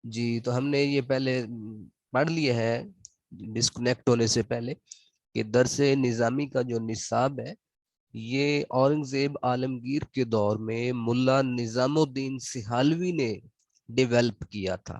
جی تو ہم نے یہ پہلے پڑھ لیا ہے ڈسکنیکٹ ہونے سے پہلے کہ درس نظامی کا جو نصاب ہے یہ اورنگزیب عالمگیر کے دور میں ملا نظام الدین سہالوی نے ڈیولپ کیا تھا،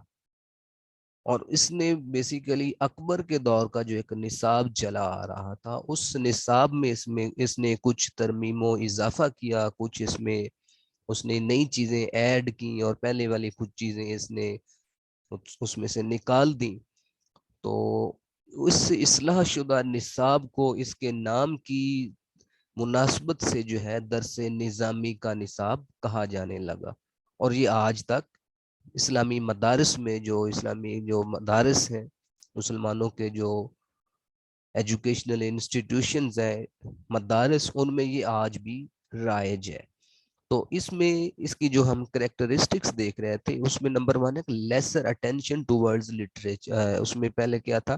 اور اس نے بیسیکلی اکبر کے دور کا جو ایک نصاب چلا آ رہا تھا اس نصاب میں اس نے کچھ ترمیم و اضافہ کیا، کچھ اس نے نئی چیزیں ایڈ کی، اور پہلے والی کچھ چیزیں اس میں سے نکال دیں. تو اس اصلاح شدہ نصاب کو اس کے نام کی مناسبت سے جو ہے درس نظامی کا نصاب کہا جانے لگا، اور یہ آج تک اسلامی مدارس میں اسلامی جو مدارس ہیں، مسلمانوں کے جو ایجوکیشنل انسٹیٹیوشنز ہیں، مدارس، ان میں یہ آج بھی رائج ہے. تو اس میں اس کی جو ہم کریکٹرسٹکس دیکھ رہے تھے اس میں نمبر 1 ہے لیسر اٹینشن ٹورڈز لٹریچر. اس میں پہلے کیا تھا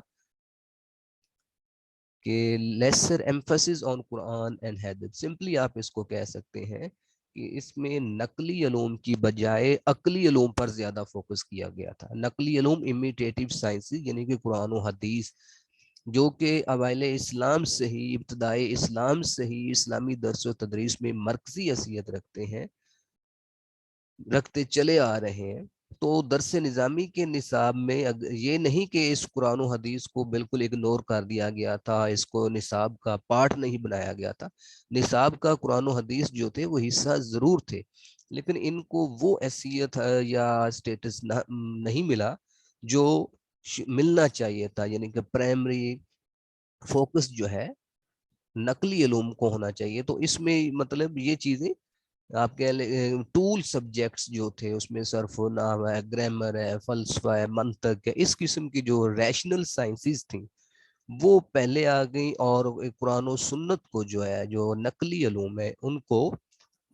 کہ lesser emphasis on Quran and حدیث. سمپلی آپ اس کو کہہ سکتے ہیں کہ اس میں نقلی علوم کی بجائے عقلی علوم پر زیادہ فوکس کیا گیا تھا. نقلی علوم امیٹیٹو سائنسز یعنی کہ قرآن و حدیث، جو کہ اوائل اسلام سے ہی، ابتدائی اسلام سے ہی اسلامی درس و تدریس میں مرکزی حیثیت رکھتے چلے آ رہے ہیں. تو درس نظامی کے نصاب میں یہ نہیں کہ اس قرآن و حدیث کو بالکل اگنور کر دیا گیا تھا، اس کو نصاب کا پارٹ نہیں بنایا گیا تھا. نصاب کا قرآن و حدیث جو تھے وہ حصہ ضرور تھے، لیکن ان کو وہ حیثیت یا اسٹیٹس نہیں ملا جو ملنا چاہیے تھا. یعنی کہ پرائمری فوکس جو ہے نقلی علوم کو ہونا چاہیے. تو اس میں مطلب یہ چیزیں آپ کہہ لیں ٹول سبجیکٹس جو تھے اس میں صرف و نحو ہے، گرامر ہے، فلسفہ ہے، منطق ہے، اس قسم کی جو ریشنل سائنسز تھیں وہ پہلے آ گئیں، اور قرآن و سنت کو جو ہے جو نقلی علوم ہے ان کو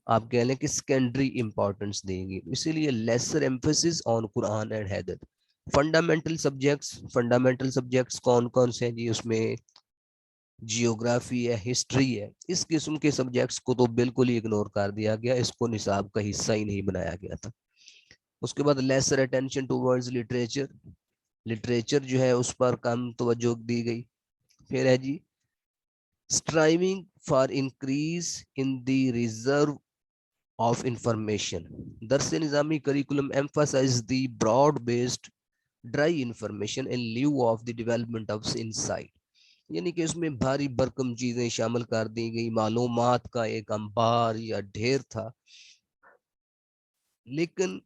آپ کہہ لیں کہ سیکنڈری امپورٹنس دے گی. اسی لیے lesser emphasis on Quran and حدیث. فنڈامنٹل سبجیکٹس کون کون سے ہیں جی؟ اس میں جیوگرافی ہے، ہسٹری ہے، اس قسم کے سبجیکٹس کو تو بالکل ہی اگنور کر دیا گیا، اس کو نصاب کا حصہ ہی نہیں بنایا گیا تھا. اس کے بعد lesser attention towards literature. Literature جو ہے اس پر کم توجہ دی گئی. پھر ہے جی striving for increase in the reserve of information. Dars Nizami curriculum emphasize the broad based dry information in lieu of the development of insight. یعنی کہ اس میں بھاری برکم چیزیں شامل کر دی گئی، معلومات کا ایک انبار یا ڈھیر تھا، لیکن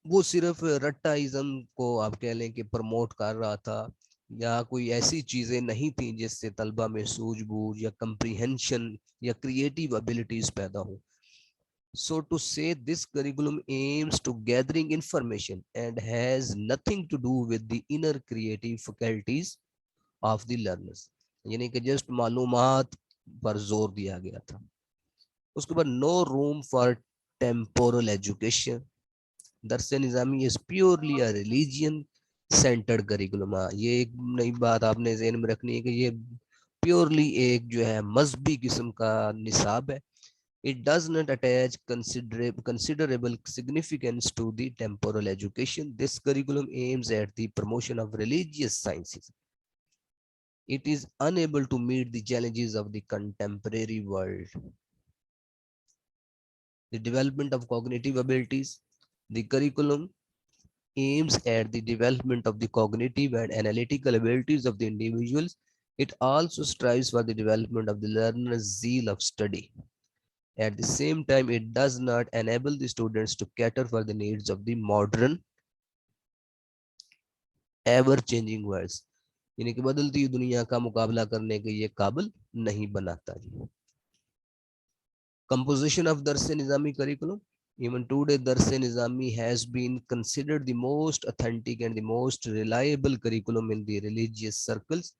وہ صرف رٹائزم کو آپ کہہ لیں کہ پروموٹ کر رہا تھا، یا کوئی ایسی چیزیں نہیں تھیں جس سے طلبہ میں سوجھ بوجھ یا کمپریہنشن یا کریٹیو ابیلٹیز پیدا ہوں. So to say, this curriculum aims to gathering information and has nothing to do with the inner creative faculties of the learners. یعنی کہ جسٹ معلومات پر زور دیا گیا تھا. اس کے بعد no room for temporal education. Dars Nizami is purely a religion centred curriculum. یہ ایک نئی بات آپ نے ذہن میں رکھنی ہے کہ یہ پیورلی ایک جو ہے مذہبی قسم کا نصاب ہے. It does not attach considerable significance to the temporal education. This curriculum aims at the promotion of religious sciences. It is unable to meet the challenges of the contemporary world. The development of cognitive abilities. The curriculum aims at the development of the cognitive and analytical abilities of the individuals. It also strives for the development of the learner's zeal of study. At the same time, it does not enable the students to cater for the needs of the modern, ever-changing worlds. یعنی کہ بدلتی دنیا کا مقابلہ کرنے کے یہ قابل نہیں بناتا. Composition of درس نظامی curriculum. Even today, درس نظامی has been considered the most authentic and the most reliable curriculum in the religious circles.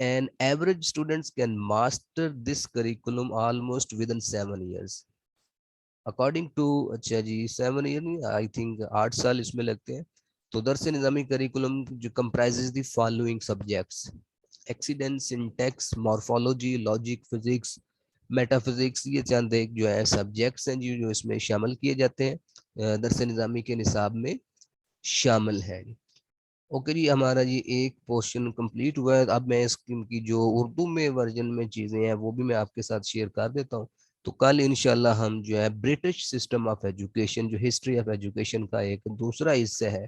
And average students can master this curriculum almost within 7 years. According to اچھا جی 7 year نہیں I think 8 سال اس میں لگتے ہیں. تو درس نظامی کریکولم جو کمپرائزز the following subjects: accident, syntax, morphology, logic, physics, meta physics. یہ چند ایک جو ہے سبجیکٹس ہیں جو اس میں شامل کیے جاتے ہیں، درس نظامی کے نصاب میں شامل ہے جی۔ اوکے جی، ہمارا جی ایک پورشن کمپلیٹ ہوا ہے۔ اب میں اس کی جو اردو میں ورژن میں چیزیں ہیں وہ بھی میں آپ کے ساتھ شیئر کر دیتا ہوں۔ تو کل انشاءاللہ ہم جو ہے برٹش سسٹم آف ایجوکیشن، جو ہسٹری آف ایجوکیشن کا ایک دوسرا حصہ ہے،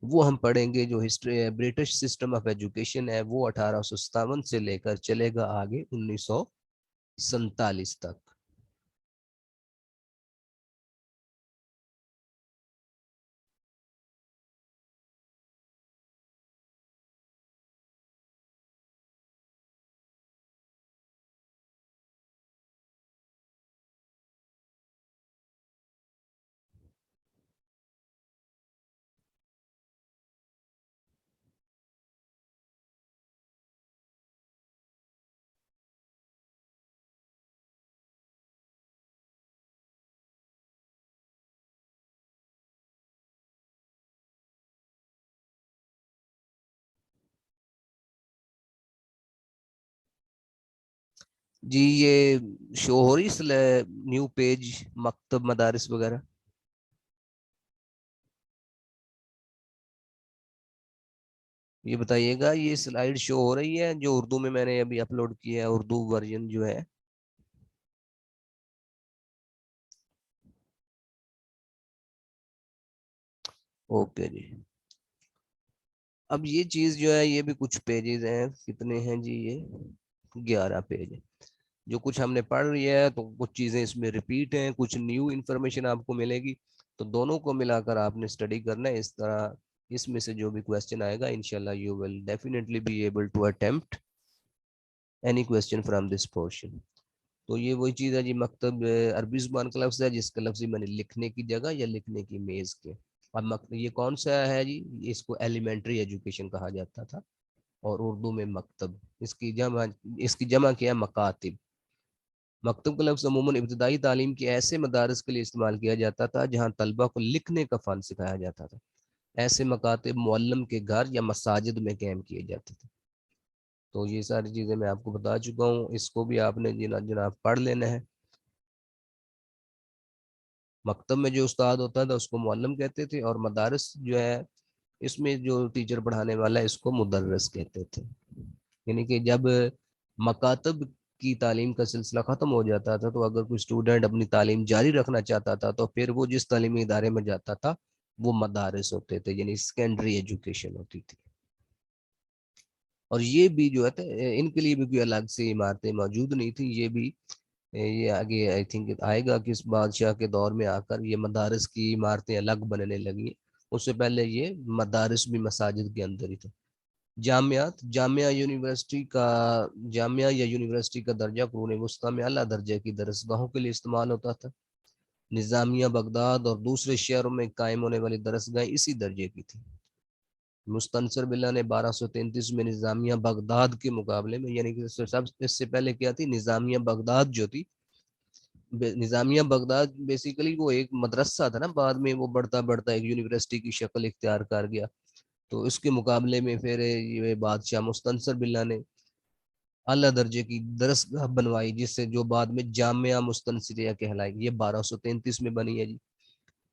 وہ ہم پڑھیں گے۔ جو history British system of education ہے وہ 1857 سے لے کر چلے گا آگے 1947 تک۔ جی یہ شو ہو رہی اس نیو پیج مکتب مدارس وغیرہ؟ یہ بتائیے گا یہ سلائیڈ شو ہو رہی ہے جو اردو میں نے ابھی اپلوڈ کیا ہے، اردو ورژن جو ہے؟ اوکے جی۔ اب یہ چیز جو ہے یہ بھی کچھ پیجز ہیں، کتنے ہیں جی؟ یہ 11 پیج ہیں۔ جو کچھ ہم نے پڑھ لیا ہے تو کچھ چیزیں اس میں ریپیٹ ہیں، کچھ نیو انفارمیشن آپ کو ملے گی، تو دونوں کو ملا کر آپ نے اسٹڈی کرنا ہے۔ اس طرح اس میں سے جو بھی کویسچن آئے گا انشاءاللہ you will definitely be able to attempt any question from this portion. تو یہ وہی چیز ہے جی، مکتب عربی زبان کا لفظ ہے جس کا لفظ میں نے لکھنے کی جگہ یا لکھنے کی میز کے۔ اب یہ کون سا ہے جی؟ اس کو ایلیمنٹری ایجوکیشن کہا جاتا تھا، اور اردو میں مکتب، اس کی جمع کیا مکاتب۔ مکتب کا لفظ عموماً ابتدائی تعلیم کے ایسے مدارس کے لیے استعمال کیا جاتا تھا جہاں طلبہ کو لکھنے کا فن سکھایا جاتا تھا۔ ایسے مکاتب معلم کے گھر یا مساجد میں قائم کیے جاتے تھے۔ تو یہ ساری چیزیں میں آپ کو بتا چکا ہوں، اس کو بھی آپ نے جناب پڑھ لینا ہے۔ مکتب میں جو استاد ہوتا تھا اس کو معلم کہتے تھے، اور مدارس جو ہے اس میں جو ٹیچر پڑھانے والا ہے اس کو مدرس کہتے تھے۔ یعنی کہ جب مکاتب کی تعلیم کا سلسلہ ختم ہو جاتا تھا تو اگر کوئی اسٹوڈنٹ اپنی تعلیم جاری رکھنا چاہتا تھا تو پھر وہ جس تعلیمی ادارے میں جاتا تھا وہ مدارس ہوتے تھے، یعنی سیکنڈری ایجوکیشن ہوتی تھی۔ اور یہ بھی جو ہے ان کے لیے بھی کوئی الگ سے عمارتیں موجود نہیں تھی، یہ بھی یہ آگے آئی تھنک آئے گا کہ اس بادشاہ کے دور میں آ کر یہ مدارس کی عمارتیں الگ بننے لگی۔ اس سے پہلے یہ مدارس بھی مساجد کے اندر ہی تھے۔ جامعات، جامعہ یا یونیورسٹی کا درجہ قرون وسطیٰ میں اعلیٰ درجے کی درسگاہوں کے لیے استعمال ہوتا تھا۔ نظامیہ بغداد اور دوسرے شہروں میں قائم ہونے والی درسگاہیں اسی درجے کی تھیں۔ مستنصر باللہ نے 1233 میں نظامیہ بغداد کے مقابلے میں، یعنی کہ سب اس سے پہلے کیا تھی، نظامیہ بغداد جو تھی، نظامیہ بغداد بیسیکلی وہ ایک مدرسہ تھا نا، بعد میں وہ بڑھتا بڑھتا ایک یونیورسٹی کی شکل اختیار کر گیا۔ تو اس کے مقابلے میں پھر یہ بادشاہ مستنصر باللہ نے اعلیٰ درجے کی درسگاہ بنوائی، جس سے جو بعد میں جامعہ مستنصریہ کہلائی، یہ 1233 میں بنی ہے جی۔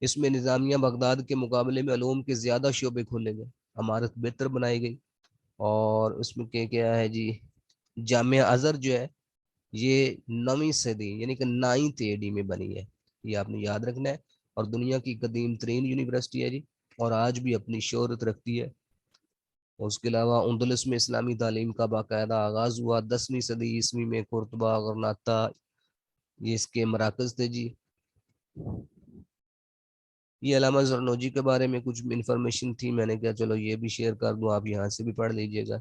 اس میں نظامیہ بغداد کے مقابلے میں علوم کے زیادہ شعبے کھولے گئے، عمارت بہتر بنائی گئی، اور اس میں کیا ہے جی، جامعہ ازہر جو ہے یہ 9ویں صدی یعنی کہ 9th AD میں بنی ہے، یہ آپ نے یاد رکھنا ہے، اور دنیا کی قدیم ترین یونیورسٹی ہے جی، اور آج بھی اپنی شہرت رکھتی ہے۔ اس کے علاوہ اندلس میں اسلامی تعلیم کا باقاعدہ آغاز ہوا 10ویں صدی عیسوی میں، قرطبہ، غرناطہ یہ اس کے مراکز تھے جی۔ یہ علامہ زرنوجی کے بارے میں کچھ انفارمیشن تھی، میں نے کہا چلو یہ بھی شیئر کر دوں، آپ یہاں سے بھی پڑھ لیجئے گا۔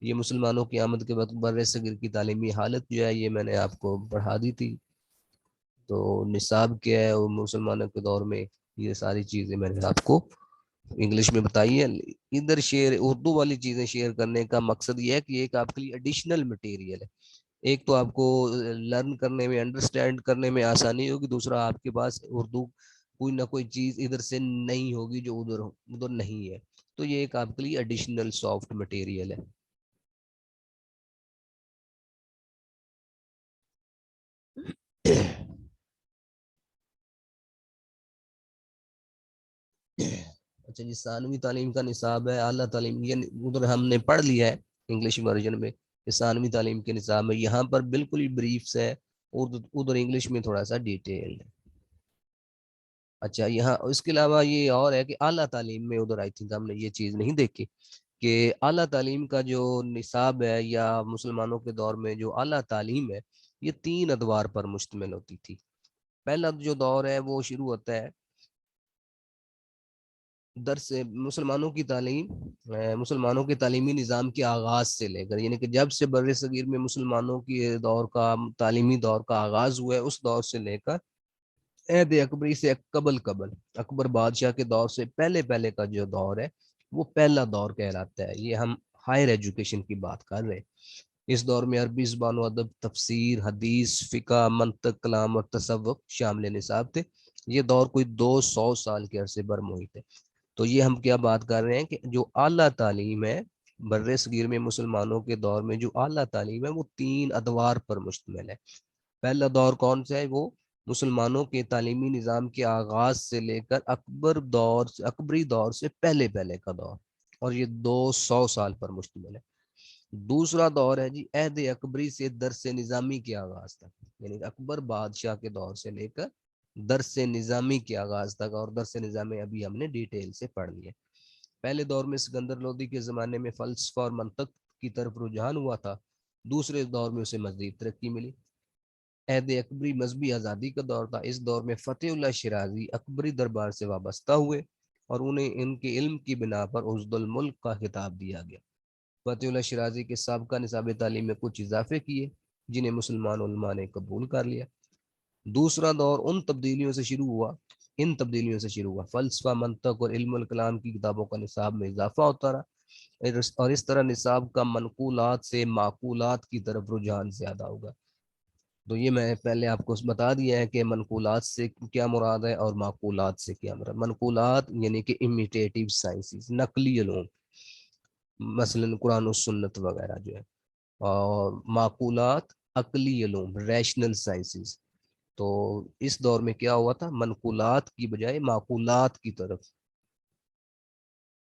یہ مسلمانوں کی آمد کے وقت بر صغیر کی تعلیمی حالت جو ہے یہ میں نے آپ کو پڑھا دی تھی۔ تو نصاب کیا ہے وہ مسلمانوں کے دور میں، یہ ساری چیزیں میں نے آپ کو انگلش میں بتائی ہے۔ ادھر شیئر اردو والی چیزیں شیئر کرنے کا مقصد یہ ہے کہ ایک آپ کے لیے ایڈیشنل مٹیریل ہے، ایک تو آپ کو لرن کرنے میں، انڈرسٹینڈ کرنے میں آسانی ہوگی، دوسرا آپ کے پاس اردو کوئی نہ کوئی چیز ادھر سے نہیں ہوگی جو ادھر نہیں ہے، تو یہ ایک آپ کے لیے ایڈیشنل سافٹ مٹیریل ہے۔ اچھا جی، ثانوی تعلیم کا نصاب ہے اعلیٰ تعلیم، یہ ادھر ہم نے پڑھ لیا ہے انگلش ورژن میں کہ ثانوی تعلیم کے نصاب میں، یہاں پر بالکل ہی بریفس ہے، ادھر انگلش میں تھوڑا سا ڈیٹیل ہے۔ اچھا یہاں اس کے علاوہ یہ اور ہے کہ اعلیٰ تعلیم میں ادھر آئی تھنک ہم نے یہ چیز نہیں دیکھی کہ اعلیٰ تعلیم کا جو نصاب ہے یا مسلمانوں کے دور میں جو اعلیٰ تعلیم ہے یہ 3 ادوار پر مشتمل ہوتی تھی۔ پہلا جو دور ہے وہ شروع ہوتا ہے درس مسلمانوں کی تعلیم، مسلمانوں کے تعلیمی نظام کے آغاز سے لے کر، یعنی کہ جب سے بر صغیر میں مسلمانوں کی دور کا تعلیمی دور کا آغاز ہوا ہے اس دور سے لے کر عہد اکبری سے قبل اکبر بادشاہ کے دور سے پہلے کا جو دور ہے وہ پہلا دور کہلاتا ہے۔ یہ ہم ہائر ایجوکیشن کی بات کر رہے ہیں۔ اس دور میں عربی زبان و ادب، تفسیر، حدیث، فقہ، منطق، کلام اور تصوف شامل نصاب تھے۔ یہ دور کوئی 200 سال کے عرصے پر محیط ہے۔ تو یہ ہم کیا بات کر رہے ہیں کہ جو اعلیٰ تعلیم ہے بر صغیر میں مسلمانوں کے دور میں جو اعلیٰ تعلیم ہے وہ 3 ادوار پر مشتمل ہے۔ پہلا دور کون سا ہے؟ وہ مسلمانوں کے تعلیمی نظام کے آغاز سے لے کر اکبری دور سے پہلے کا دور، اور یہ 200 سال پر مشتمل ہے۔ دوسرا دور ہے جی عہد اکبری سے درس نظامی کے آغاز تک، یعنی اکبر بادشاہ کے دور سے لے کر درس نظامی کے آغاز تک، اور درس نظامی ابھی ہم نے ڈیٹیل سے پڑھ لیا۔ پہلے دور میں سکندر لودھی کے زمانے میں فلسفہ اور منطق کی طرف رجحان ہوا تھا، دوسرے دور میں اسے مزید ترقی ملی۔ عہد اکبری مذہبی آزادی کا دور تھا، اس دور میں فتح اللہ شیرازی اکبری دربار سے وابستہ ہوئے اور انہیں ان کے علم کی بنا پر عضد الملک کا خطاب دیا گیا۔ فتح اللہ شیرازی کے سابقہ نصاب تعلیم میں کچھ اضافے کیے جنہیں مسلمان علماء نے قبول کر لیا۔ دوسرا دور ان تبدیلیوں سے شروع ہوا، فلسفہ، منطق اور علم الکلام کی کتابوں کا نصاب میں اضافہ ہوتا رہا، اور اس طرح نصاب کا منقولات سے معقولات کی طرف رجحان زیادہ ہوگا۔ تو یہ میں پہلے آپ کو بتا دیا ہے کہ منقولات سے کیا مراد ہے اور معقولات سے کیا مراد۔ منقولات یعنی کہ امیٹیٹیو سائنسز، نقلی علوم، مثلا قرآن و سنت وغیرہ جو ہے، اور معقولات عقلی علوم، ریشنل سائنسز۔ تو اس دور میں کیا ہوا تھا؟ منقولات کی بجائے معقولات کی طرف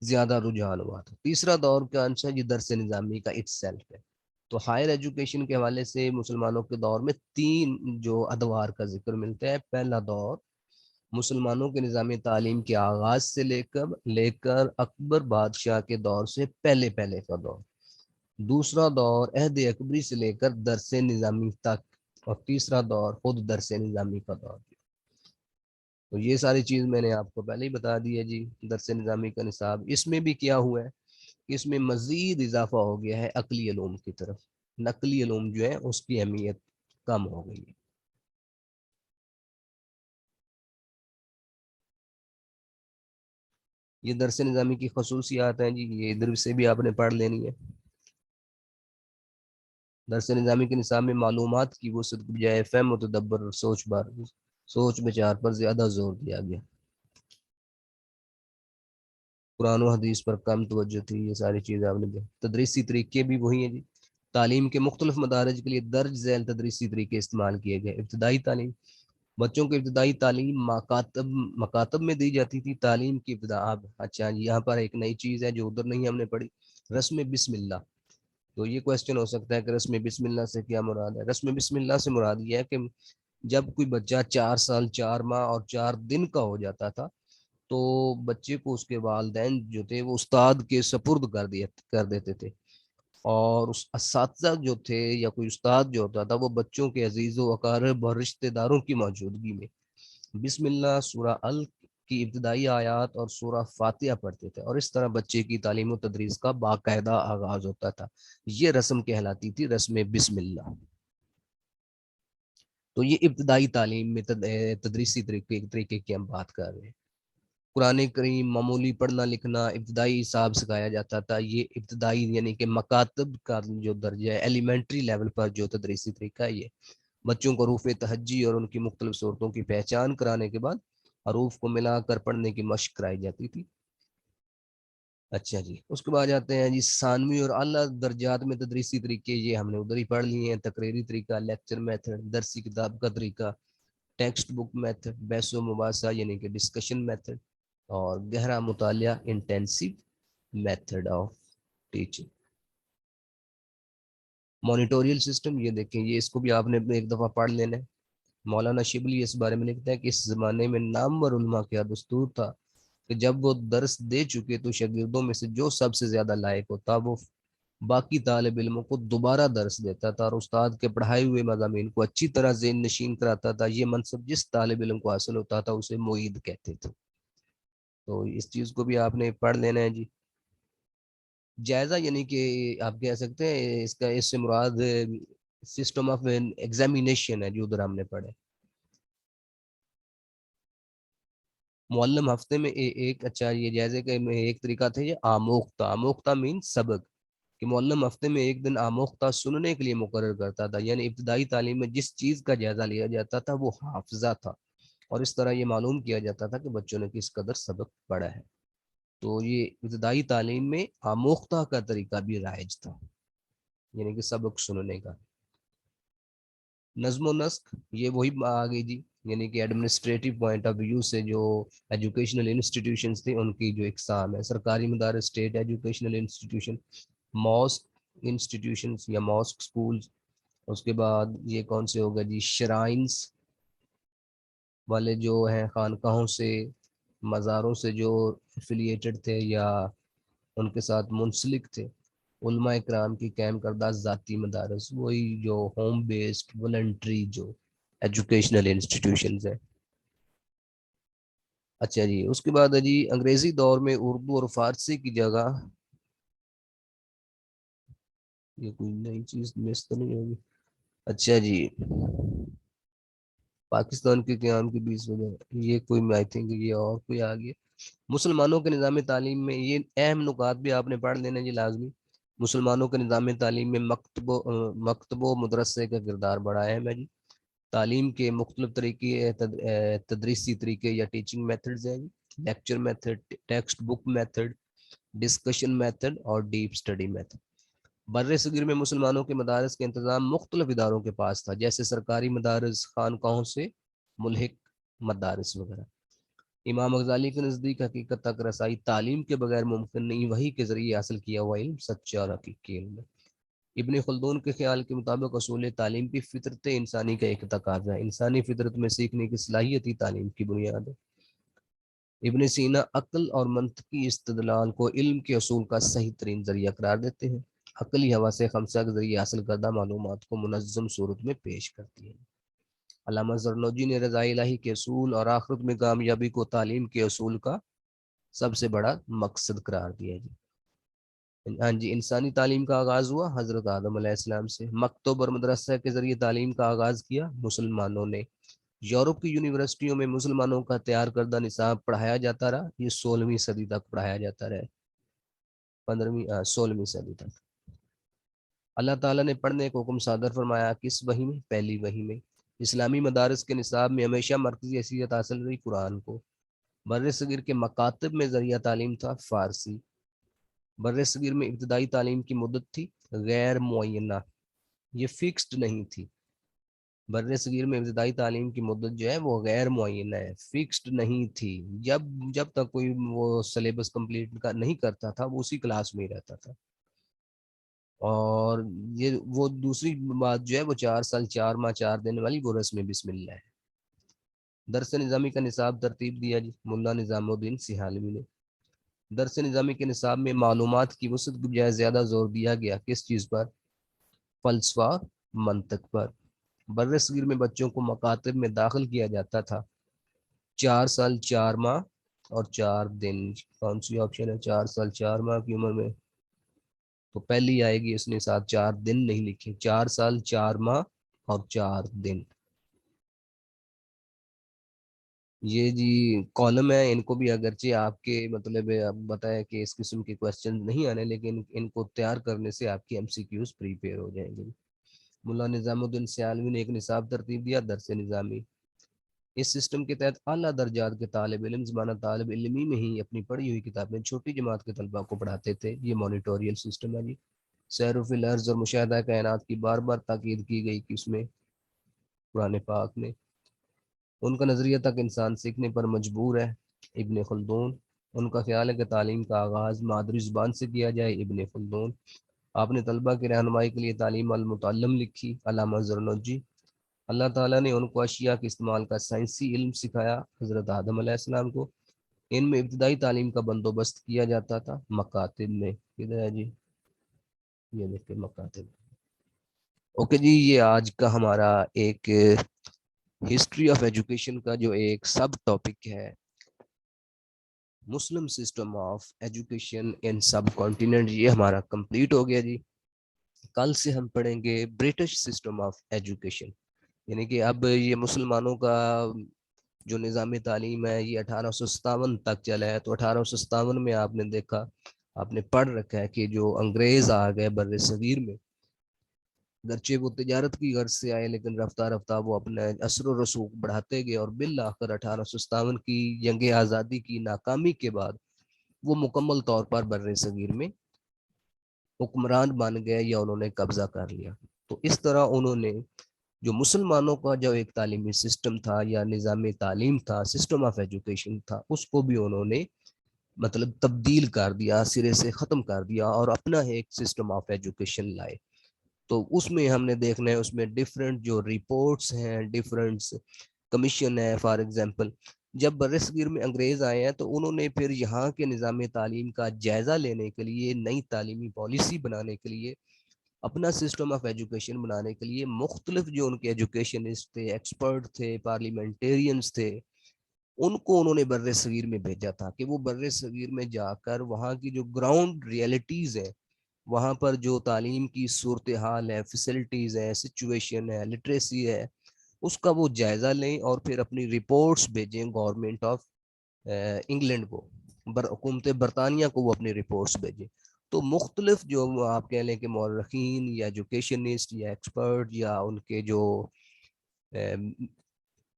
زیادہ رجحان ہوا تھا۔ تیسرا دور کا انشا یہ درس نظامی کا اٹ سیلف ہے۔ تو ہائر ایجوکیشن کے حوالے سے مسلمانوں کے دور میں 3 جو ادوار کا ذکر ملتا ہے۔ پہلا دور مسلمانوں کے نظام تعلیم کے آغاز سے لے کر اکبر بادشاہ کے دور سے پہلے کا دور۔ دوسرا دور عہد اکبری سے لے کر درس نظامی تک، اور تیسرا دور خود درس نظامی کا دور۔ تو یہ ساری چیز میں نے آپ کو پہلے ہی بتا دی ہے جی۔ درس نظامی کا نصاب، اس میں بھی کیا ہوا ہے کہ اس میں مزید اضافہ ہو گیا ہے عقلی علوم کی طرف، نقلی علوم جو ہے اس کی اہمیت کم ہو گئی ہے۔ یہ درس نظامی کی خصوصیات ہیں جی، یہ ادھر سے بھی آپ نے پڑھ لینی ہے۔ درس نظامی کے نصاب میں معلومات کی وسعت کی بجائے فہم و تدبر اور سوچ بچار پر زیادہ زور دیا گیا۔ قرآن و حدیث پر کم توجہ تھی، یہ ساری چیزیں آپ نے دی۔ تدریسی طریقے بھی وہی ہیں جی۔ تعلیم کے مختلف مدارج کے لیے درج ذیل تدریسی طریقے استعمال کیے گئے۔ ابتدائی تعلیم، بچوں کو ابتدائی تعلیم مکاتب میں دی جاتی تھی۔ تعلیم کی ابتدا، اچھا یہاں پر ایک نئی چیز ہے جو ادھر نہیں ہم نے پڑھی، رسم بسم اللہ۔ تو یہ کویسچن ہو سکتا ہے کہ رسم بسم اللہ سے کیا مراد ہے؟ رسم بسم اللہ سے مراد یہ ہے کہ جب کوئی بچہ 4 سال 4 ماہ اور 4 دن کا ہو جاتا تھا تو بچے کو اس کے والدین جو تھے وہ استاد کے سپرد کر دیتے تھے، اور اس اساتذہ جو تھے یا کوئی استاد جو ہوتا تھا وہ بچوں کے عزیز و اقارب اور رشتہ داروں کی موجودگی میں بسم اللہ، سورہ ال کی ابتدائی آیات اور سورہ فاتحہ پڑھتے تھے، اور اس طرح بچے کی تعلیم و تدریس کا باقاعدہ آغاز ہوتا تھا۔ یہ رسم کہلاتی تھی رسم بسم اللہ۔ تو یہ ابتدائی تعلیم میں تدریسی طریقے کی ہم بات کر رہے ہیں۔ قرآن کریم معمولی پڑھنا لکھنا ابتدائی حساب سکھایا جاتا تھا۔ یہ ابتدائی یعنی کہ مکاتب کا جو درجہ ہے، ایلیمنٹری لیول پر جو تدریسی طریقہ ہے، یہ بچوں کو حروف تہجی اور ان کی مختلف صورتوں کی پہچان کرانے کے بعد حروف کو ملا کر پڑھنے کی مشق کرائی جاتی تھی۔ اچھا جی، اس کے بعد جاتے ہیں جی ثانوی اور اعلیٰ درجات میں تدریسی طریقے، یہ ہم نے ادھر ہی پڑھ لیے ہیں۔ تقریری طریقہ، لیکچر میتھڈ، درسی کتاب کا طریقہ، ٹیکسٹ بک میتھڈ، بحث و مباحثہ یعنی کہ ڈسکشن میتھڈ، اور گہرا مطالعہ انٹینسیو میتھڈ آف ٹیچنگ. مانیٹوریل سسٹم یہ دیکھیں، یہ اس کو بھی آپ نے ایک دفعہ پڑھ لینا ہے. مولانا شبلی اس بارے میں لکھتا ہے کہ اس زمانے میں نامور علماء کا دستور تھا کہ جب وہ درس دے چکے تو شاگردوں میں سے جو سب سے زیادہ لائق ہوتا وہ باقی طالب علموں کو دوبارہ درس دیتا تھا اور استاد کے پڑھائے ہوئے مضامین کو اچھی طرح ذہن نشین کراتا تھا. یہ منصب جس طالب علم کو حاصل ہوتا تھا اسے معید کہتے تھے. تو اس چیز کو بھی آپ نے پڑھ لینا ہے جی. جائزہ یعنی کہ آپ کہہ سکتے ہیں اس کا، اس سے مراد سسٹم آف ایگزامینیشن ہے جو ادھر ہم نے پڑھے. معلم ہفتے میں ایک، اچھا یہ جائزے کا ایک طریقہ تھا یہ آموختہ. آموختہ مین سبق، کہ معلم ہفتے میں ایک دن آموختہ سننے کے لیے مقرر کرتا تھا. یعنی ابتدائی تعلیم میں جس چیز کا جائزہ لیا جاتا تھا وہ حافظہ تھا، اور اس طرح یہ معلوم کیا جاتا تھا کہ بچوں نے کس قدر سبق پڑھا ہے. تو یہ ابتدائی تعلیم میں آموختہ کا طریقہ بھی رائج تھا، یعنی کہ سبق سننے کا. نظم و نسق یہ وہی آ گئی جی، یعنی کہ ایڈمنسٹریٹو پوائنٹ آف ویو سے جو ایجوکیشنل انسٹیٹیوشنز تھے ان کی جو اقسام ہے. سرکاری مدارس state educational institution, mosque institutions یا ماسک سکولز. اس کے بعد یہ کون سے ہوگا جی، شرائنز والے جو ہیں خانقاہوں سے، مزاروں سے جو افیلیٹڈ تھے یا ان کے ساتھ منسلک تھے. علماء اکرام کی قائم کردہ ذاتی مدارس، وہی جو ہوم بیسڈ والنٹری جو ایجوکیشنل انسٹیٹیوشنز ہیں. اچھا جی، اس کے بعد ہے جی انگریزی دور میں اردو اور فارسی کی جگہ، یہ کوئی نئی چیز مس تو نہیں ہوگی. اچھا جی، پاکستان کے قیام کی 20 وجہ، یہ کوئی آئی تھنک یہ اور کوئی آ گیا. مسلمانوں کے نظام تعلیم میں یہ اہم نکات بھی آپ نے پڑھ لینا جی لازمی. مسلمانوں کے نظام تعلیم میں مکتب و مدرسے کا کردار بڑا اہم ہے جی. تعلیم کے مختلف طریقے، تدریسی طریقے یا ٹیچنگ میتھڈز ہیں جی. Lecture method, text book method, discussion method اور ڈیپ اسٹڈی میتھڈ. بر صغیر میں مسلمانوں کے مدارس کا انتظام مختلف اداروں کے پاس تھا، جیسے سرکاری مدارس، خانقاہوں سے ملحق مدارس وغیرہ. امام غزالی کے نزدیک حقیقت تک رسائی تعلیم کے بغیر ممکن نہیں، وحی کے ذریعے حاصل کیا ہوا علم سچا اور حقیقی علم ہے. ابن خلدون کے خیال کے مطابق اصول تعلیم کی فطرت انسانی کا ایک تقاضا ہے. انسانی فطرت میں سیکھنے کی صلاحیت ہی تعلیم کی بنیاد ہے. ابن سینا عقل اور منطقی استدلال کو علم کے اصول کا صحیح ترین ذریعہ قرار دیتے ہیں. عقلی حواس خمسہ کے ذریعے حاصل کردہ معلومات کو منظم صورت میں پیش کرتی ہے. علامہ زرنوجی نے رضا الہی کے اصول اور آخرت میں کامیابی کو تعلیم کے اصول کا سب سے بڑا مقصد قرار دیا جی. ہاں جی، انسانی تعلیم کا آغاز ہوا حضرت آدم علیہ السلام سے. مکتب اور مدرسہ کے ذریعے تعلیم کا آغاز کیا مسلمانوں نے. یورپ کی یونیورسٹیوں میں مسلمانوں کا تیار کردہ نصاب پڑھایا جاتا رہا. یہ 16ویں صدی تک پڑھایا جاتا رہا، 16ویں صدی تک. اللہ تعالیٰ نے پڑھنے کو حکم صادر فرمایا کس وحی میں؟ پہلی وحی میں. اسلامی مدارس کے نصاب میں ہمیشہ مرکزی حیثیت حاصل رہی قرآن کو. بر صغیر کے مکاتب میں ذریعہ تعلیم تھا فارسی. بر صغیر میں ابتدائی تعلیم کی مدت تھی غیر معینہ، یہ فکسڈ نہیں تھی. بر صغیر میں ابتدائی تعلیم کی مدت جو ہے وہ غیر معینہ ہے، فکسڈ نہیں تھی. جب تک کوئی وہ سلیبس کمپلیٹ نہیں کرتا تھا وہ اسی کلاس میں ہی رہتا تھا. اور یہ وہ دوسری بات جو ہے وہ 4 سال 4 ماہ 4 دن والی وہ رسم بسم اللہ ہے. درس نظامی کا نصاب ترتیب دیا جی ملا نظام الدین سہالوی نے. درس نظامی کے نصاب میں معلومات کی وسعت کے بجائے زیادہ زور دیا گیا کس چیز پر؟ فلسفہ، منطق پر. بر صغیر میں بچوں کو مکاتب میں داخل کیا جاتا تھا 4 سال 4 ماہ اور 4 دن. کون سی آپشن ہے 4 سال 4 ماہ کی عمر میں؟ تو پہلی آئے گی، اس نے ساتھ 4 دن نہیں لکھے، 4 سال 4 ماہ اور 4 دن. یہ جی کالم ہے، ان کو بھی اگرچہ آپ کے مطلب بتایا کہ اس قسم کے کوشچن نہیں آنے، لیکن ان کو تیار کرنے سے آپ کی ایم سی کیوز پریپیئر ہو جائیں گے. ملا نظام الدین سیالوی نے ایک نصاب ترتیب دیا درس نظامی. اس سسٹم کے تحت اعلیٰ درجات کے طالب علم زمانہ طالب علمی میں ہی اپنی پڑھی ہوئی کتابیں چھوٹی جماعت کے طلباء کو پڑھاتے تھے. یہ مانیٹوریل سسٹم ہے جی. سیر فی الارض اور مشاہدہ کائنات کی بار بار تاکید کی گئی کہ اس میں قرآن پاک میں ان کا نظریہ تک انسان سیکھنے پر مجبور ہے. ابن خلدون، ان کا خیال ہے کہ تعلیم کا آغاز مادری زبان سے کیا جائے، ابن خلدون۔ آپ نے طلبہ کی رہنمائی کے لیے تعلیم المتعلم لکھی، علامہ زرنوجی۔ اللہ تعالیٰ نے ان کو اشیاء کے استعمال کا سائنسی علم سکھایا، حضرت آدم علیہ السلام کو۔ ان میں ابتدائی تعلیم کا بندوبست کیا جاتا تھا مکاتب میں۔ کدھر ہے جی؟ یہ دیکھیں مکاتب۔ اوکے جی، یہ آج کا ہمارا ایک ہسٹری آف ایجوکیشن کا جو ایک سب ٹاپک ہے، Muslim system of education in subcontinent, یہ ہمارا کمپلیٹ ہو گیا جی۔ کل سے ہم پڑھیں گے برٹش سسٹم آف ایجوکیشن، یعنی کہ اب یہ مسلمانوں کا جو نظام تعلیم ہے یہ 1857 تک چلا ہے۔ تو 1857 میں آپ نے دیکھا، آپ نے پڑھ رکھا ہے کہ جو انگریز آ گئے بر صغیر میں، گرچہ وہ تجارت کی غرض سے آئے لیکن رفتہ رفتہ وہ اپنا اثر و رسوخ بڑھاتے گئے، اور بالآخر 1857 کی جنگ آزادی کی ناکامی کے بعد وہ مکمل طور پر بر صغیر میں حکمران بن گئے یا انہوں نے قبضہ کر لیا۔ تو اس طرح انہوں نے جو مسلمانوں کا جو ایک تعلیمی سسٹم تھا یا نظام تعلیم تھا، سسٹم آف ایجوکیشن تھا، اس کو بھی انہوں نے مطلب تبدیل کر دیا، سرے سے ختم کر دیا اور اپنا ایک سسٹم آف ایجوکیشن لائے۔ تو اس میں ہم نے دیکھنا ہے، اس میں ڈیفرنٹ جو رپورٹس ہیں، ڈیفرنٹ کمیشن ہے۔ فار ایگزامپل جب برصغیر میں انگریز آئے ہیں تو انہوں نے پھر یہاں کے نظام تعلیم کا جائزہ لینے کے لیے، نئی تعلیمی پالیسی بنانے کے لیے، اپنا سسٹم آف ایجوکیشن بنانے کے لیے مختلف جو ان کے ایجوکیشنسٹ تھے، ایکسپرٹ تھے، پارلیمنٹیرینز تھے، ان کو انہوں نے بر صغیر میں بھیجا تھا کہ وہ بر صغیر میں جا کر وہاں کی جو گراؤنڈ ریئلٹیز ہیں، وہاں پر جو تعلیم کی صورتحال ہے، فیسلٹیز ہے، سچویشن ہے، لٹریسی ہے، اس کا وہ جائزہ لیں اور پھر اپنی رپورٹس بھیجیں گورنمنٹ آف انگلینڈ کو، حکومت برطانیہ کو وہ اپنی رپورٹس بھیجیں۔ تو مختلف جو آپ کہہ لیں کہ مورخین یا ایجوکیشنسٹ یا ایکسپرٹ یا ان کے جو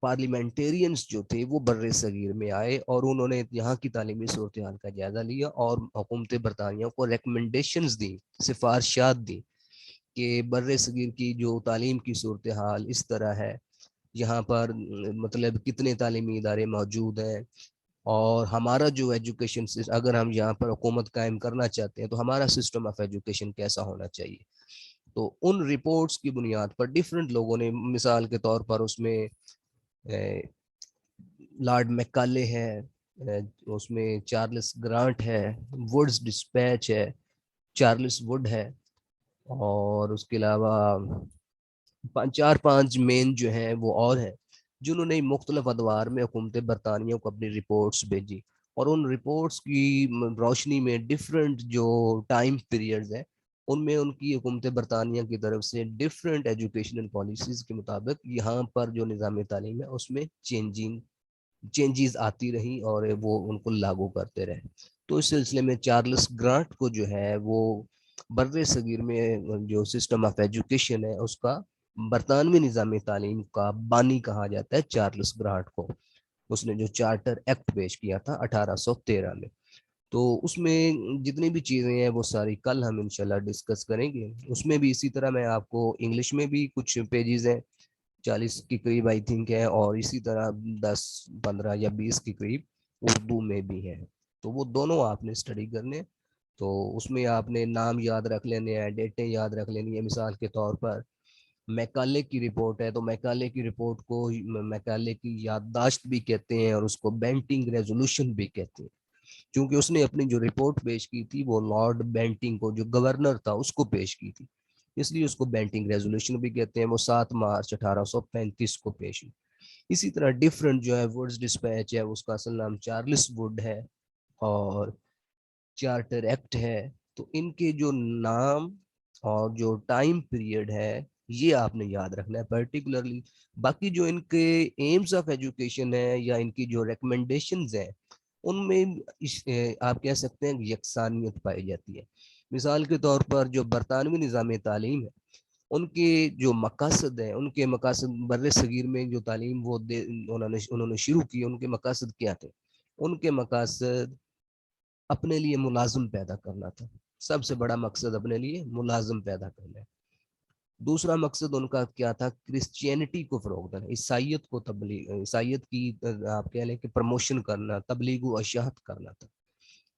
پارلیمنٹیرینز جو تھے وہ بر صغیر میں آئے اور انہوں نے یہاں کی تعلیمی صورتحال کا جائزہ لیا اور حکومت برطانیہ کو ریکمنڈیشنز دی، سفارشات دی کہ بر صغیر کی جو تعلیم کی صورتحال اس طرح ہے، یہاں پر مطلب کتنے تعلیمی ادارے موجود ہیں، اور ہمارا جو ایجوکیشن اگر ہم یہاں پر حکومت قائم کرنا چاہتے ہیں تو ہمارا سسٹم آف ایجوکیشن کیسا ہونا چاہیے۔ تو ان رپورٹس کی بنیاد پر ڈیفرنٹ لوگوں نے، مثال کے طور پر اس میں لارڈ میکالے ہے، اس میں چارلس گرانٹ ہے، ووڈز ڈسپیچ ہے، چارلس ووڈ ہے، اور اس کے علاوہ 4-5 مین جو ہیں وہ اور ہیں، جنہوں نے مختلف ادوار میں حکومت برطانیہ کو اپنی رپورٹس بھیجی، اور ان رپورٹس کی روشنی میں ڈفرینٹ جو ٹائم پیریڈز ہیں ان میں ان کی حکومت برطانیہ کی طرف سے ڈفرینٹ ایجوکیشنل پالیسیز کے مطابق یہاں پر جو نظام تعلیم ہے اس میں چینجز آتی رہیں اور وہ ان کو لاگو کرتے رہے۔ تو اس سلسلے میں چارلس گرانٹ کو جو ہے وہ بر صغیر میں جو سسٹم آف ایجوکیشن ہے اس کا برطانوی نظام تعلیم کا بانی کہا جاتا ہے، چارلس گرانٹ کو۔ اس نے جو چارٹر ایکٹ پیش کیا تھا 1813 میں۔ تو اس میں جتنی بھی چیزیں ہیں وہ ساری کل ہم انشاءاللہ ڈسکس کریں گے۔ اس میں بھی اسی طرح میں آپ کو انگلش میں بھی کچھ پیجز ہیں 40 کے قریب آئی تھنک ہے، اور اسی طرح 10-15 یا 20 کے قریب اردو میں بھی ہیں، تو وہ دونوں آپ نے اسٹڈی کرنے۔ تو اس میں آپ نے نام یاد رکھ لینے ہیں، ڈیٹیں یاد رکھ لینی ہیں۔ مثال کے طور پر میکالے کی رپورٹ ہے تو میکالے کی رپورٹ کو میکالے کی یادداشت بھی کہتے ہیں اور اس کو بینٹنگ ریزولوشن بھی کہتے ہیں، کیونکہ اس نے اپنی جو رپورٹ پیش کی تھی وہ لارڈ بینٹنگ کو، جو گورنر تھا، اس کو پیش کی تھی، اس لیے اس کو بینٹنگ ریزولوشن بھی کہتے ہیں۔ وہ 7 مارچ 1835 کو پیش ہوئی۔ اسی طرح ڈیفرنٹ جو ہے ووڈز ڈسپیچ ہے، اس کا اصل نام چارلس ووڈ ہے، اور چارٹر ایکٹ ہے۔ تو ان کے جو نام اور جو ٹائم پیریڈ ہے یہ آپ نے یاد رکھنا ہے پرٹیکولرلی۔ باقی جو ان کے ایمز آف ایجوکیشن ہے یا ان کی جو ریکمنڈیشنز ہیں ان میں آپ کہہ سکتے ہیں یکسانیت پائی جاتی ہے۔ مثال کے طور پر جو برطانوی نظام تعلیم ہے ان کے جو مقاصد ہیں، ان کے مقاصد بر صغیر میں جو تعلیم وہ انہوں نے شروع کی، ان کے مقاصد کیا تھے؟ ان کے مقاصد اپنے لیے ملازم پیدا کرنا تھا، سب سے بڑا مقصد اپنے لیے ملازم پیدا کرنا ہے۔ دوسرا مقصد ان کا کیا تھا؟ کرسچینٹی کو فروغ دینا، عیسائیت کو تبلیغ، عیسائیت کی آپ کہہ لیں کہ پروموشن کرنا، تبلیغ و اشاعت کرنا تھا۔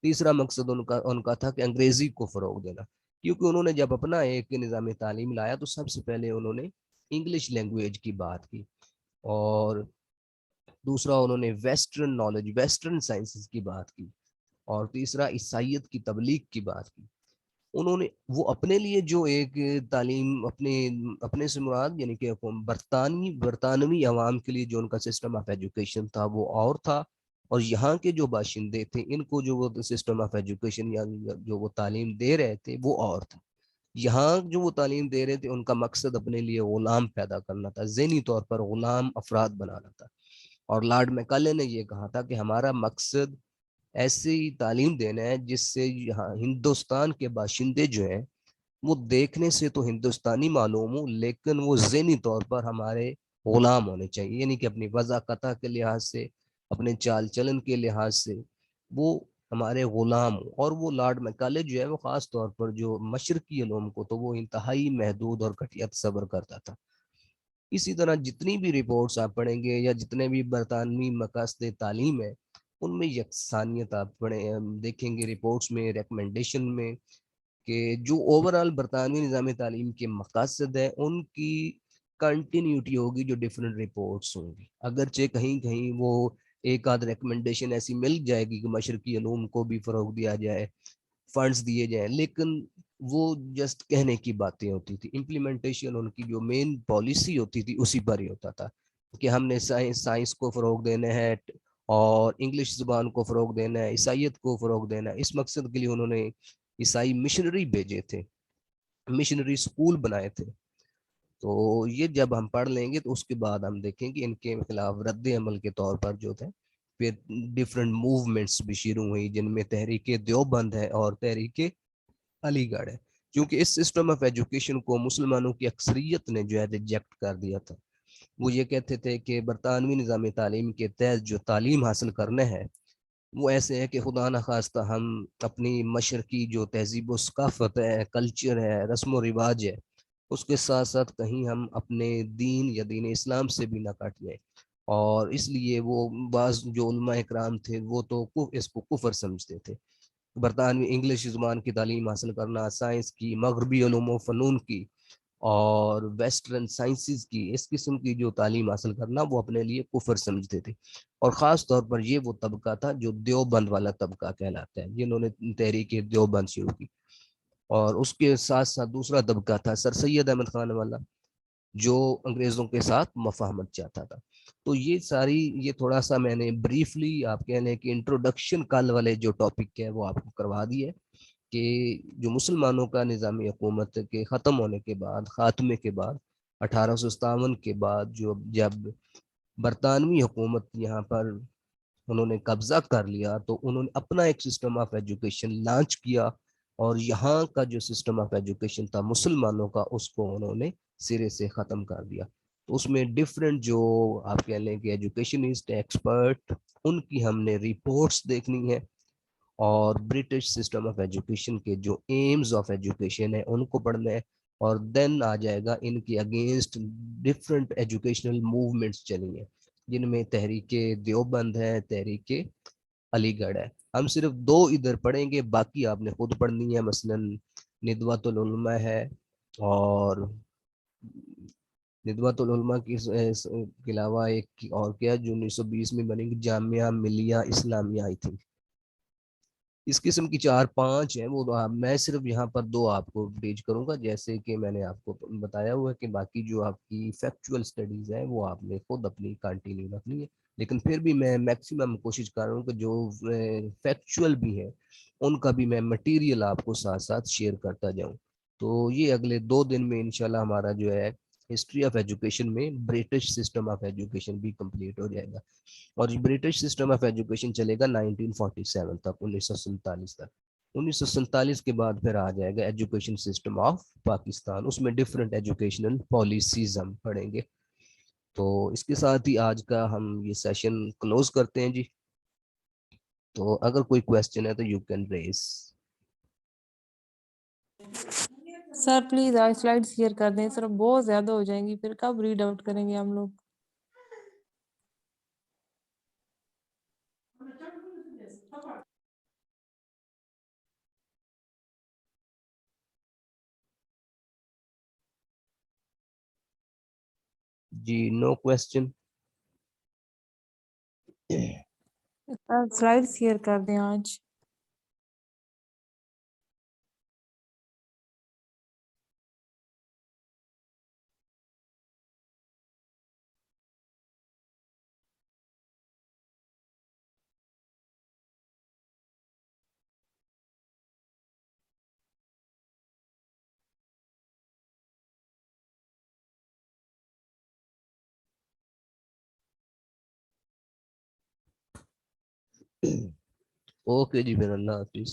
تیسرا مقصد ان کا تھا کہ انگریزی کو فروغ دینا، کیونکہ انہوں نے جب اپنا ایک نظام تعلیم لایا تو سب سے پہلے انہوں نے انگلش لینگویج کی بات کی، اور دوسرا انہوں نے ویسٹرن نالج، ویسٹرن سائنسز کی بات کی، اور تیسرا عیسائیت کی تبلیغ کی بات کی۔ انہوں نے وہ اپنے لیے جو ایک تعلیم اپنے سے مراد یعنی کہ برطانوی عوام کے لیے جو ان کا سسٹم آف ایجوکیشن تھا وہ اور تھا، اور یہاں کے جو باشندے تھے ان کو جو وہ سسٹم آف ایجوکیشن یا جو وہ تعلیم دے رہے تھے وہ اور تھا۔ یہاں جو وہ تعلیم دے رہے تھے ان کا مقصد اپنے لیے غلام پیدا کرنا تھا، ذہنی طور پر غلام افراد بنانا تھا۔ اور لارڈ میکالے نے یہ کہا تھا کہ ہمارا مقصد ایسی تعلیم دینا ہے جس سے یہاں ہندوستان کے باشندے جو ہیں وہ دیکھنے سے تو ہندوستانی معلوم ہوں، لیکن وہ ذہنی طور پر ہمارے غلام ہونے چاہیے، یعنی کہ اپنی وضاقتہ کے لحاظ سے، اپنے چال چلن کے لحاظ سے وہ ہمارے غلام ہوں۔ اور وہ لارڈ میکالے جو ہے وہ خاص طور پر جو مشرقی علوم کو تو وہ انتہائی محدود اور گھٹیا تصور کرتا تھا۔ اسی طرح جتنی بھی رپورٹس آپ پڑھیں گے یا جتنے بھی برطانوی مقاصد تعلیم ہے ان میں یکسانیت آپ دیکھیں گے رپورٹس میں، ریکمنڈیشن میں، کہ جو اوورال برطانوی نظام تعلیم کے مقاصد ہیں ان کی کنٹینیوٹی ہوگی جو ڈفرینٹ رپورٹس ہوں گی، اگرچہ کہیں کہیں وہ ایک آدھ ریکمنڈیشن ایسی مل جائے گی کہ مشرقی علوم کو بھی فروغ دیا جائے، فنڈز دیے جائیں، لیکن وہ جسٹ کہنے کی باتیں ہوتی تھی، امپلیمنٹیشن ان کی جو مین پالیسی ہوتی تھی اسی پر ہی ہوتا تھا کہ ہم نے سائنس کو فروغ دینا ہے اور انگلش زبان کو فروغ دینا ہے، عیسائیت کو فروغ دینا ہے۔ اس مقصد کے لیے انہوں نے عیسائی مشنری بھیجے تھے، مشنری سکول بنائے تھے۔ تو یہ جب ہم پڑھ لیں گے تو اس کے بعد ہم دیکھیں کہ ان کے خلاف رد عمل کے طور پر جو تھے پھر ڈفرینٹ موومنٹس بھی شروع ہوئی، جن میں تحریک دیوبند ہے اور تحریک علی گڑھ ہے، کیونکہ اس سسٹم آف ایجوکیشن کو مسلمانوں کی اکثریت نے جو ہے ریجیکٹ کر دیا تھا۔ وہ یہ کہتے تھے کہ برطانوی نظام تعلیم کے تحت جو تعلیم حاصل کرنے ہے وہ ایسے ہے کہ خدا نخواستہ ہم اپنی مشرقی جو تہذیب و ثقافت ہے، کلچر ہے، رسم و رواج ہے، اس کے ساتھ ساتھ کہیں ہم اپنے دین یا دین اسلام سے بھی نہ کٹ جائیں۔ اور اس لیے وہ بعض جو علماء اکرام تھے وہ تو اس کو کفر سمجھتے تھے۔ برطانوی انگلش زبان کی تعلیم حاصل کرنا، سائنس کی، مغربی علوم و فنون کی اور ویسٹرن سائنسز کی، اس قسم کی جو تعلیم حاصل کرنا وہ اپنے لیے کفر سمجھتے تھے۔ اور خاص طور پر یہ وہ طبقہ تھا جو دیوبند والا طبقہ کہلاتا ہے، جنہوں نے تحریک دیوبند شروع کی۔ اور اس کے ساتھ ساتھ دوسرا طبقہ تھا سر سید احمد خان والا، جو انگریزوں کے ساتھ مفاہمت چاہتا تھا۔ تو یہ تھوڑا سا میں نے بریفلی آپ کہہ لیں کہ انٹروڈکشن کال والے جو ٹاپک ہے وہ آپ کو کروا دی ہے، کہ جو مسلمانوں کا نظامی حکومت کے ختم ہونے کے بعد، خاتمے کے بعد، 1857 کے بعد جب برطانوی حکومت یہاں پر انہوں نے قبضہ کر لیا تو انہوں نے اپنا ایک سسٹم آف ایجوکیشن لانچ کیا، اور یہاں کا جو سسٹم آف ایجوکیشن تھا مسلمانوں کا اس کو انہوں نے سرے سے ختم کر دیا۔ تو اس میں ڈفرینٹ جو آپ کہہ لیں کہ ایجوکیشنسٹ ایکسپرٹ ان کی ہم نے رپورٹس دیکھنی ہے، اور برٹش سسٹم آف ایجوکیشن کے جو ایمز آف ایجوکیشن ہے ان کو پڑھنا ہے، اور دین آ جائے گا ان کے اگینسٹ ڈفرینٹ ایجوکیشنل موومنٹس چلی ہیں، جن میں تحریک دیوبند ہے، تحریک علی گڑھ ہے۔ ہم صرف دو ادھر پڑھیں گے، باقی آپ نے خود پڑھنی ہے، مثلا ندوۃ العلماء ہے، اور ندوۃ العلماء کے علاوہ ایک اور کیا جو 1920 میں بنی گی، جامعہ ملیہ اسلامیہ آئی تھنک۔ اس قسم کی 4-5 ہیں، وہ میں صرف یہاں پر 2 آپ کو ٹیچ کروں گا، جیسے کہ میں نے آپ کو بتایا ہوا ہے کہ باقی جو آپ کی فیکچول سٹڈیز ہیں وہ آپ نے خود اپنی کنٹینیو رکھنی ہے، لیکن پھر بھی میں میکسیمم کوشش کر رہا ہوں کہ جو فیکچول بھی ہیں ان کا بھی میں مٹیریل آپ کو ساتھ ساتھ شیئر کرتا جاؤں۔ تو یہ اگلے 2 دن میں انشاءاللہ ہمارا جو ہے ہسٹری آف ایجوکیشن میں برٹش سسٹم آف ایجوکیشن بھی کمپلیٹ ہو جائے گا، اور برٹش سسٹم آف ایجوکیشن چلے گا 1947 تک، 1947 تک۔ 1947 کے بعد پھر آ جائے گا ایجوکیشن سسٹم آف پاکستان، اس میں ڈفرینٹ ایجوکیشنل پالیسیز ہم پڑھیں گے۔ تو اس کے ساتھ ہی آج کا ہم یہ سیشن کلوز کرتے ہیں جی۔ تو اگر کوئی کویسچن ہے تو you can raise. Sir please آج سلائڈ شیئر کر دیں سر، بہت زیادہ ہو جائیں گی، پھر کب ریڈ آؤٹ کریں گے ہم لوگ؟ جی نو کوشچن. سر سلائڈ شیئر کر دیں آج. اوکے جی، پھر اللہ حافظ.